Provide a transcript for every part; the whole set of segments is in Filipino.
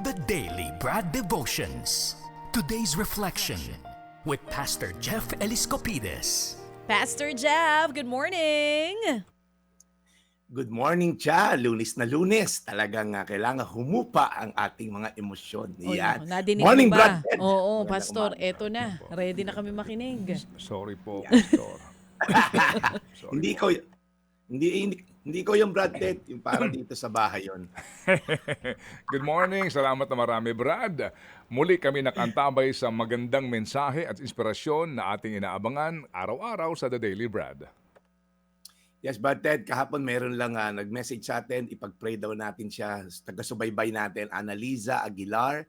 The Daily Brad Devotions. Today's reflection with Pastor Jeff Eliscopides. Pastor Jeff, good morning! Good morning, Cha. Lunes na Lunes. Talagang kailangan humupa ang ating mga emosyon. Oy, Yan. nadinig Morning, mo Brad ba? Ted. Oo, Magandang Pastor, umaga. eto na. Ready na kami makinig. Sorry po, Yan. Pastor. Sorry Hindi po. ko hindi ko yung Brad Ted, yung para dito sa bahay yon. Good morning. Salamat na marami, Brad. Muli kami nakantabay sa magandang mensahe at inspirasyon na ating inaabangan araw-araw sa The Daily Brad. Yes, Brad Ted, kahapon meron lang nag-message sa atin, ipag-pray daw natin siya, taga-subaybay natin, Annalisa Aguilar,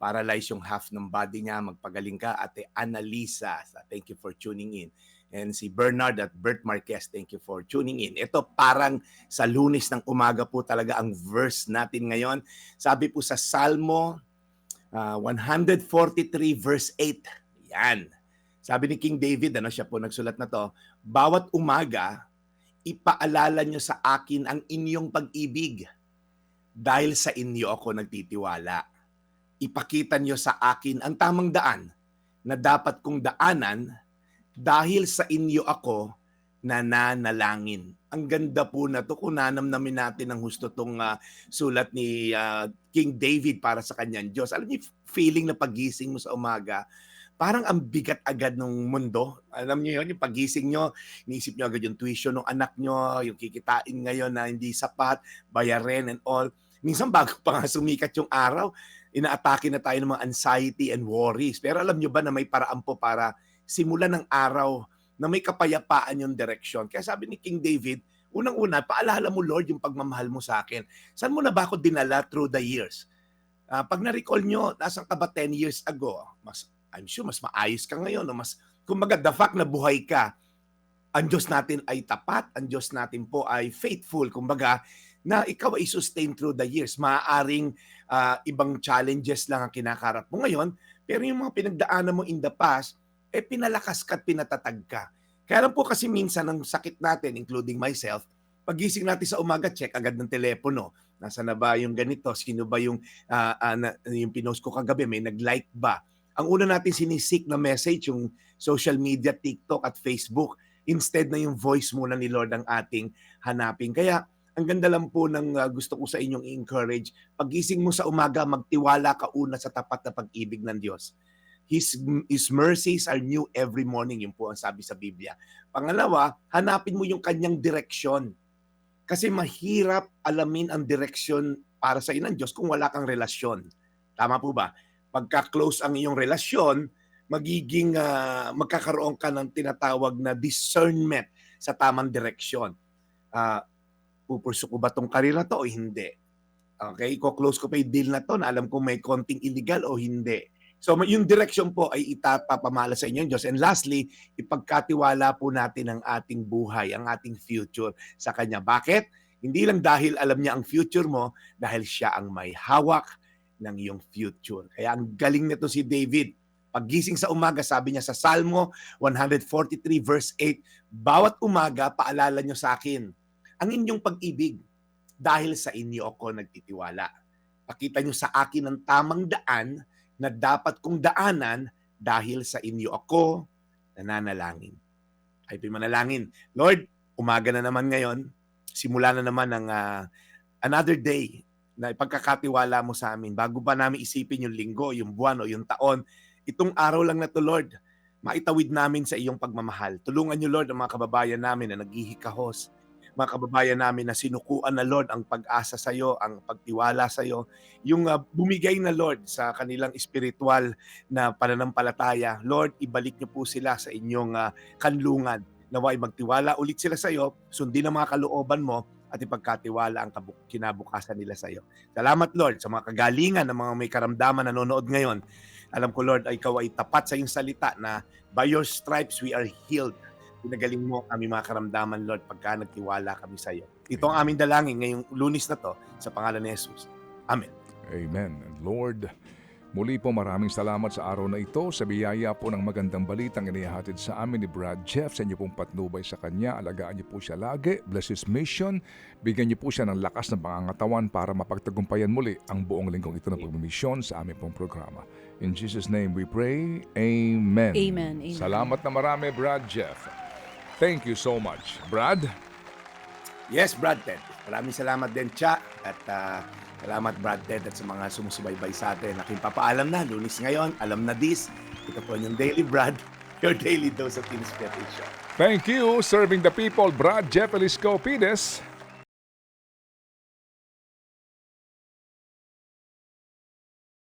paralyzed yung half ng body niya, magpagaling ka, Ate Annalisa. Thank you for tuning in. And si Bernard at Bert Marquez, thank you for tuning in. Ito parang sa Lunes ng umaga po talaga ang verse natin ngayon. Sabi po sa Salmo 143 verse 8. Yan. Sabi ni King David, siya po nagsulat na to, bawat umaga, ipaalala nyo sa akin ang inyong pag-ibig dahil sa inyo ako nagtitiwala. Ipakita nyo sa akin ang tamang daan na dapat kong daanan dahil sa inyo ako nananalangin. Ang ganda po na to kung nanamnamin natin ang husto tong sulat ni King David para sa kanyang Diyos. Alam niyo, feeling na pagising mo sa umaga, parang ang bigat agad ng mundo. Alam niyo yun, yung pagising nyo, iniisip nyo agad yung tuition ng anak nyo, yung kikitain ngayon na hindi sapat, bayarin and all. Minsan bago pa nga sumikat yung araw, inaatake na tayo ng mga anxiety and worries. Pero alam nyo ba na may paraan po para simulan ng araw na may kapayapaan yung direksyon. Kaya sabi ni King David, unang-una, paalala mo, Lord, yung pagmamahal mo sa akin. Saan mo na ba ako dinala through the years? Pag na-recall nyo, nasaan ka ba 10 years ago? I'm sure mas maayos ka ngayon. Kumbaga, the fact na buhay ka, ang Diyos natin ay tapat, ang Diyos natin po ay faithful. Kumbaga, na ikaw ay sustain through the years. Maaaring ibang challenges lang ang kinakarap mo ngayon, pero yung mga pinagdaanan mo in the past, pinalakas ka at pinatatag ka. Kaya lang po kasi minsan ang sakit natin, including myself, pagising natin sa umaga, check agad ng telepono. Nasaan na ba yung ganito? Sino ba yung pinost ko kagabi? May nag-like ba? Ang una natin sinisik na message, yung social media, TikTok at Facebook, instead na yung voice muna ni Lord ang ating hanapin. Kaya ang ganda lang po ng gusto ko sa inyong i-encourage. Pagising mo sa umaga, magtiwala ka una sa tapat na pag-ibig ng Diyos. His mercies are new every morning. Yun po ang sabi sa Biblia. Pangalawa, hanapin mo yung kanyang direksyon. Kasi mahirap alamin ang direksyon para sa iyo ng Diyos kung wala kang relasyon. Tama po ba? Pagka-close ang iyong relasyon, magkakaroon ka ng tinatawag na discernment sa tamang direksyon. Pupurso ko ba tong career na to o hindi? Okay, ko-close ko pa yung deal na to na alam kong may konting illegal o hindi. So yung direction po ay itapapamala sa inyo ng Diyos. And lastly, ipagkatiwala po natin ang ating buhay, ang ating future sa Kanya. Bakit? Hindi lang dahil alam niya ang future mo, dahil siya ang may hawak ng iyong future. Kaya ang galing nito si David. Paggising sa umaga, sabi niya sa Salmo 143 verse 8, bawat umaga paalala niyo sa akin ang inyong pag-ibig dahil sa inyo ako nagtitiwala. Pakita niyo sa akin ang tamang daan na dapat kong daanan dahil sa inyo ako nananalangin. Ay manalangin. Lord, umaga na naman ngayon. Simula na naman ang another day na ipagkakatiwala mo sa amin. Bago pa namin isipin yung linggo, yung buwan o yung taon, itong araw lang na to, Lord, maitawid namin sa iyong pagmamahal. Tulungan niyo, Lord, ang mga kababayan namin na naghihikahos, mga kababayan namin na sinukuan na, Lord, ang pag-asa sa iyo, ang pagtiwala sa iyo, yung bumigay na, Lord, sa kanilang espiritual na pananampalataya. Lord, ibalik niyo po sila sa inyong kanlungan. Naway magtiwala ulit sila sa iyo, sundin ang mga kalooban mo, at ipagkatiwala ang kinabukasan nila sa iyo. Salamat, Lord, sa mga kagalingan ng mga may karamdaman na nanonood ngayon. Alam ko, Lord, ikaw ay tapat sa iyong salita na by your stripes we are healed. Pinagaling mo kami mga karamdaman, Lord, pagka nagtiwala kami sa iyo. Ito ang aming dalangin ngayong Lunes na to sa pangalan ni Jesus. Amen. Amen. And Lord, Muli po maraming salamat sa araw na ito sa biyaya po ng magandang balitang inihahatid sa amin ni Brad Jeff. Sa inyo pong patnubay sa kanya, alagaan niyo po siya lagi, bless his mission, bigyan niyo po siya ng lakas ng pangangatawan para mapagtagumpayan muli ang buong linggong ito na pagmimisyon sa aming pong programa. In Jesus' name we pray, Amen. Amen. Amen. Salamat na marami, Brad Jeff. Thank you so much. Brad? Yes, Brad Ted. Maraming salamat din, Cha. At salamat, Brad Ted, at sa mga sumusubaybay sa atin. Aking papaalam na, Lunes ngayon, alam na this. Ito po yung Daily Brad, your daily dose of inspiration. Thank you, serving the people, Brad Jeff Elisco Pides.